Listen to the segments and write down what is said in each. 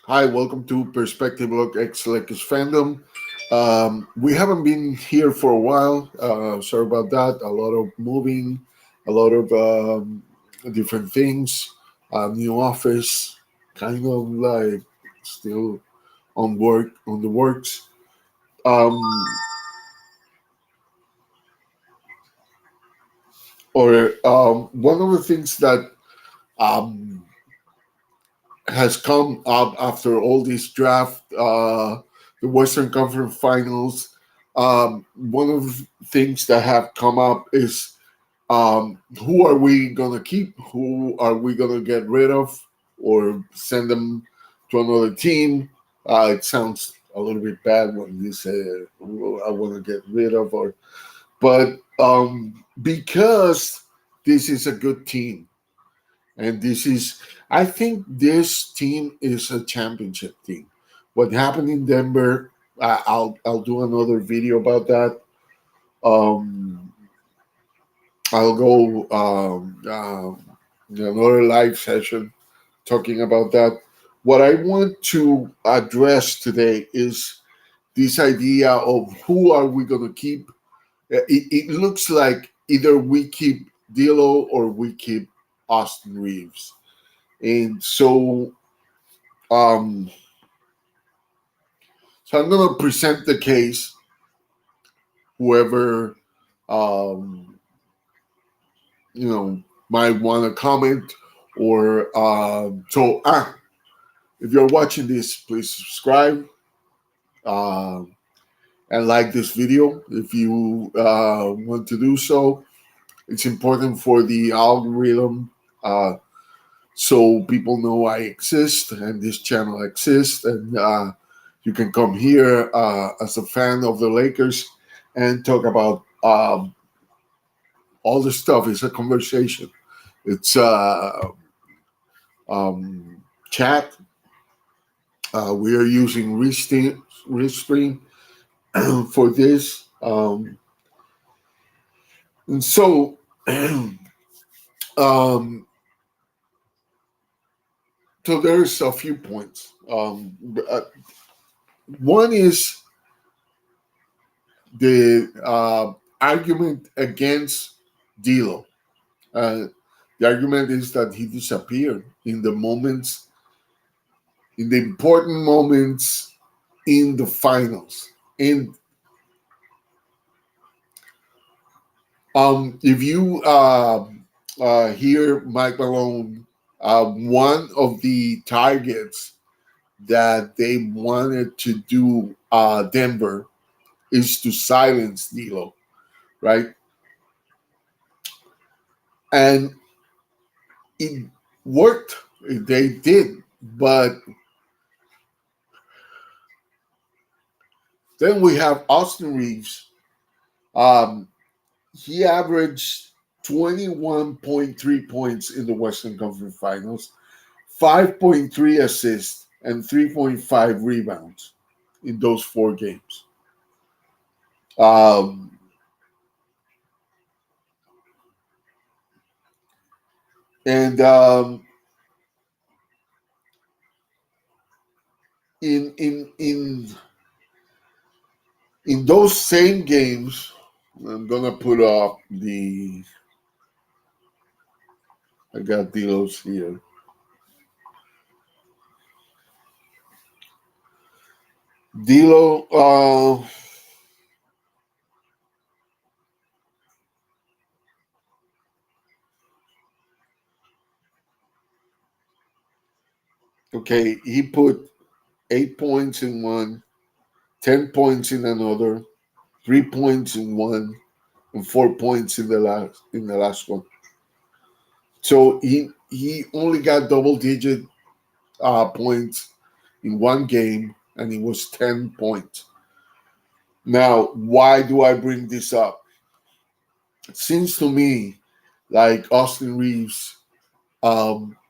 Hi, welcome to Perspective Look X Lakers-fandom. We haven't been here for a while. Sorry about that. A lot of moving, a lot of different things. New office, kind of like still on the works. Um, or One of the things that um, has come up after all this draft, the Western Conference Finals. One of the things that have come up is who are we gonna keep? Who are we gonna get rid of, or send them to another team? It sounds a little bit bad when you say "Who I want to get rid of, or but because this is a good team and this is, I think this team is a championship team. What happened in Denver, I'll do another video about that. Um, I'll go in another live session talking about that. What I want to address today is this idea of who are we going to keep. It looks like either we keep D'Lo or we keep Austin Reeves. And um, so I'm going to present the case. Whoever um, might want to comment or if you're watching this, please subscribe uh, and like this video if you want to do so. It's important for the algorithm. So people know I exist and this channel exists, and you can come here as a fan of the Lakers and talk about all the stuff. It's a conversation. It's chat. We are using Restream for this, and so um, so there's a few points. One is the argument against D'Lo. Uh, the argument is that he disappeared in the important moments in the finals. And if you hear Mike Malone, one of the targets that they wanted to do Denver is to silence D'Lo, right? And it worked. They did, but then we have Austin Reeves. Um, he averaged 21.3 points in the Western Conference Finals, 5.3 assists, and 3.5 rebounds in those 4 games. Um, and in in those same games, I'm gonna put up the. I got D'Lo's here. D'Lo, okay, he put 8 points in one, 10 points in another, 3 points in one, and 4 points in the last one. So he only got double digit points in one game, and it was 10 points. Now, why do I bring this up? It seems to me like Austin Reeves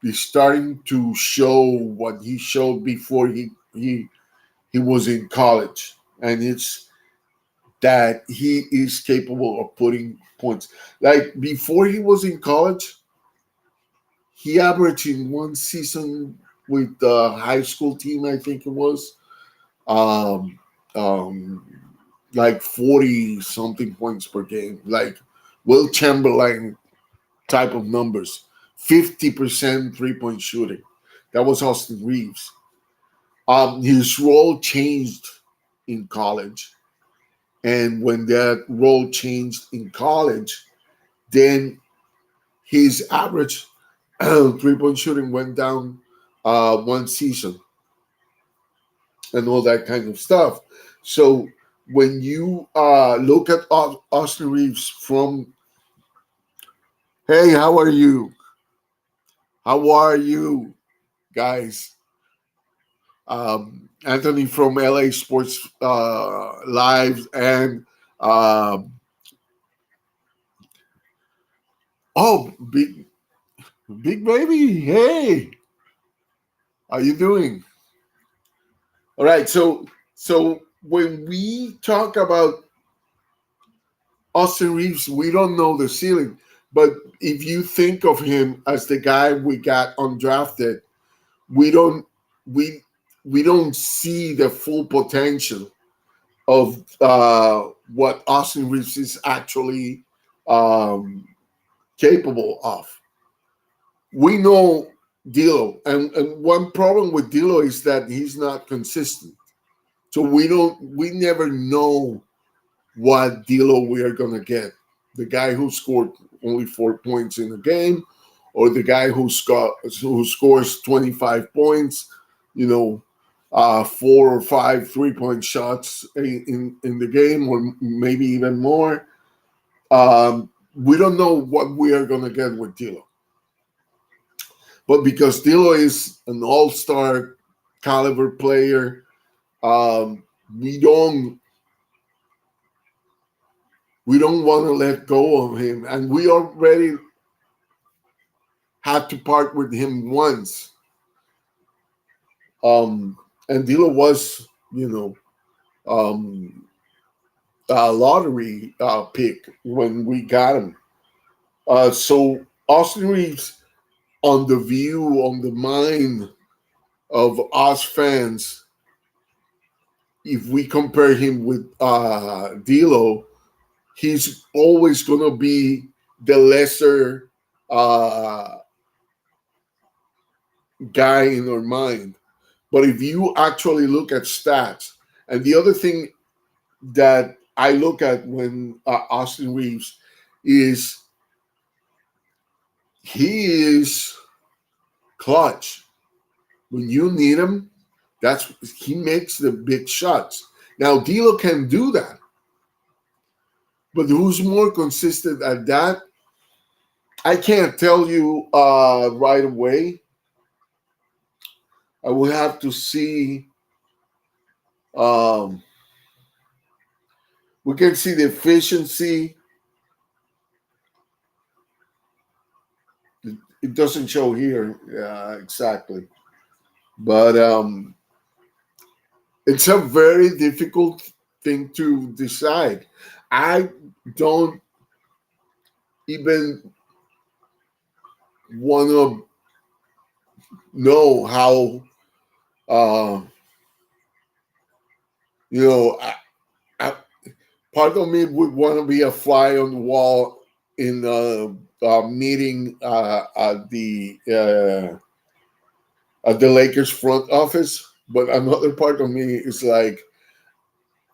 is starting to show what he showed before he was in college, and it's that he is capable of putting points. Like before he was in college, he averaged in one season. with the high school team, I think it was. Um, um, like 40 something points per game, like Will Chamberlain type of numbers, 50% 3-point shooting. That was Austin Reeves. His role changed in college. And when that role changed in college, then his average 3-point shooting went down one season and all that kind of stuff. So when you look at Austin Reeves from, hey, how are you? How are you, guys? Anthony from LA Sports Live and um oh, big baby, hey, how you doing? All right, so when we talk about Austin Reeves, we don't know the ceiling, but if you think of him as the guy we got undrafted, we don't we we don't see the full potential of what Austin Reeves is actually um, capable of. We know D'Lo, and one problem with D'Lo is that he's not consistent. So we never know what D'Lo we are gonna get. The guy who scored only 4 points in a game, or the guy who scores 25 points, you know, 4 or 5 3-point shots in the game, or maybe even more. We don't know what we are gonna get with D'Lo, but because D'Lo is an all-star caliber player, um, we don't we don't want to let go of him, and we already had to part with him once. Um, and D'Lo was, um, a lottery pick when we got him. So Austin Reeves, on the view, on the mind of us fans, if we compare him with D'Lo, he's always gonna be the lesser uh, guy in our mind. But if you actually look at stats, and the other thing that I look at when Austin Reeves is he is clutch. When you need him, that's he makes the big shots. Now D'Lo can do that, but who's more consistent at that? I can't tell you right away. I will have to see. Um, we can see the efficiency. It doesn't show here exactly, but it's a very difficult thing to decide. I don't even want to know how, uh, you know, I, part of me would want to be a fly on the wall in a meeting at the Lakers front office, but another part of me is like,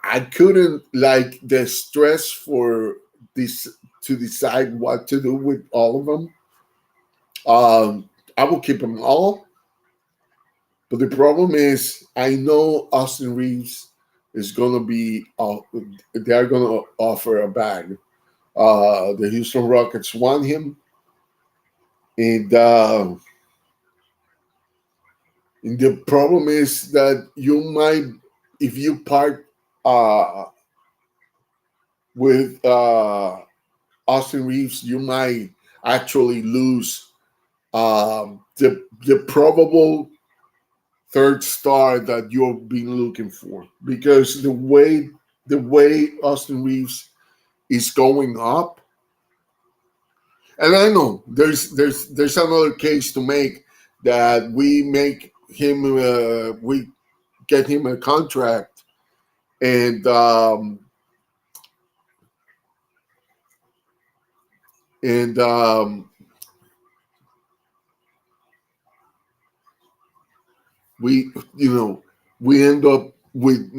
I couldn't like the stress for this to decide what to do with all of them. I will keep them all, but the problem is I know Austin Reeves is gonna be. They're gonna offer a bag. The Houston Rockets want and and the problem is that you might, if you part uh, with Austin Reeves, you might actually lose the probable third star that you've been looking for, because the way Austin Reeves is going up, and I know there's another case to make, that we make him. We get him a contract, and and we we end up with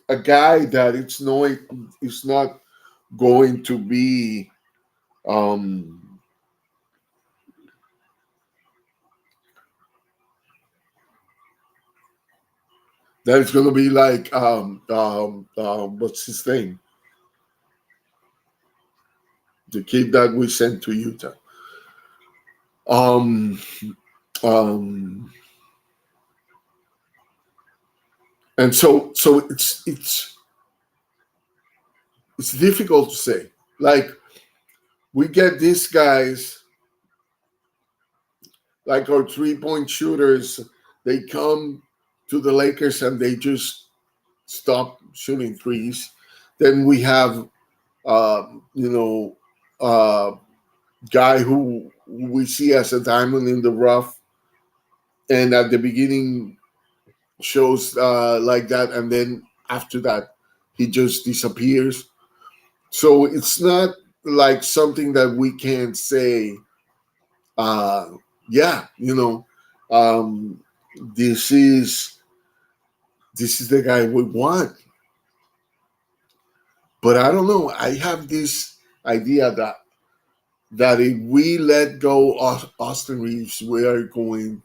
a guy that it's not going to be um, that it's going to be like what's his name, the kid that we sent to Utah. Um, um, and so it's difficult to say. Like we get these guys, like our 3-point shooters, they come to the Lakers and they just stop shooting threes. Then we have, uh, you know, uh, guy who we see as a diamond in the rough, and at the beginning shows like that, and then after that he just disappears. So it's not like something that we can say, uh, yeah, um, this is this is the guy we want. But I don't know. I have this idea that if we let go of Austin Reeves, we are going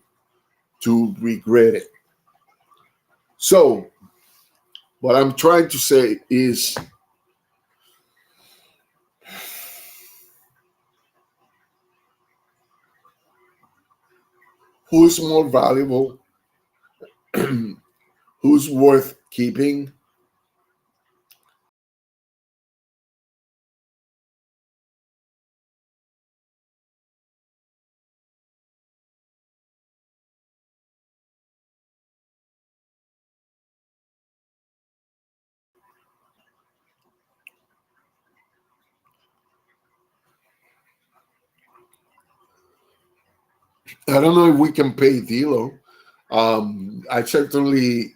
to regret it. So what I'm trying to say is, who's more valuable, who's worth keeping. I don't know if we can pay D'Lo. I certainly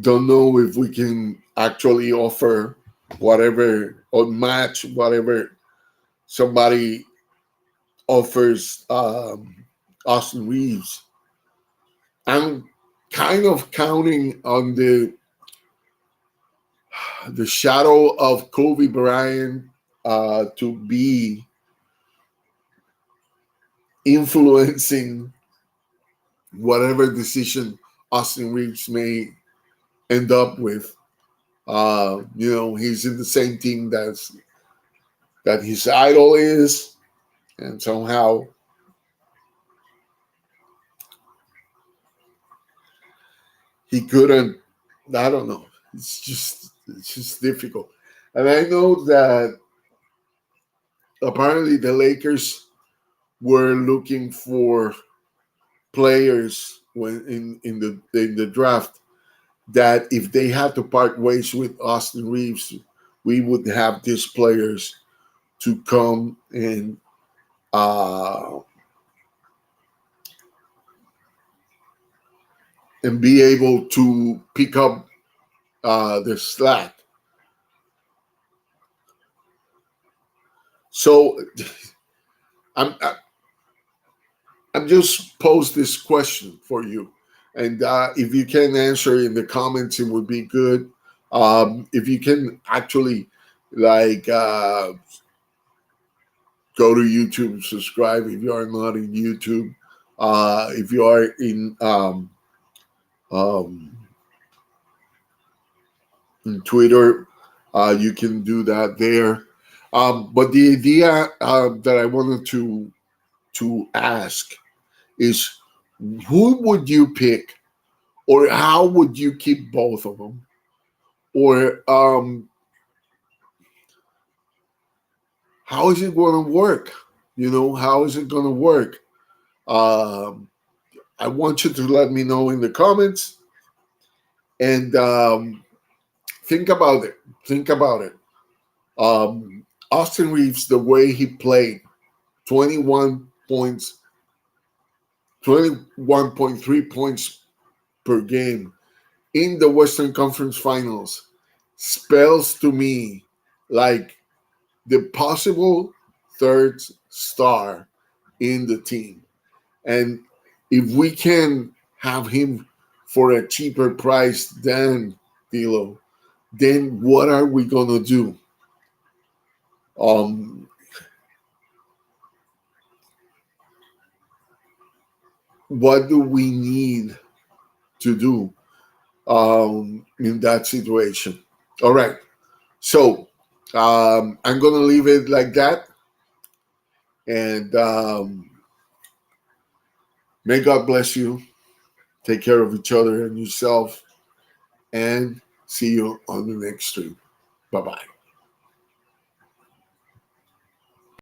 don't know if we can actually offer whatever or match whatever somebody offers Austin Reeves. I'm kind of counting on the shadow of Kobe Bryant to be influencing whatever decision Austin Reeves may end up with. He's in the same team that his idol is, and somehow he couldn't. I don't know. It's just difficult, and I know that apparently the Lakers were looking for players when in the draft, that if they had to part ways with Austin Reeves, we would have these players to come uh, and be able to pick up the slack. So I'm I'm just pose this question for you, and if you can answer in the comments, it would be good. If you can actually like go to YouTube, subscribe if you are not in YouTube. If you are um, in Twitter, you can do that there. But the idea that I wanted to ask is, who would you pick, or how would you keep both of them, or how is it going to work? How is it going to work? Um, I want you to let me know in the comments, and think about it. Think about it. Austin Reeves, the way he played, 21 points, 21.3 points per game in the Western Conference Finals spells to me like the possible third star in the team. And if we can have him for a cheaper price than D'Lo, then what are we gonna do? Um, what do we need to do in that situation? All right. So I'm gonna leave it like that, and may God bless you. Take care of each other and yourself, and see you on the next stream. Bye bye.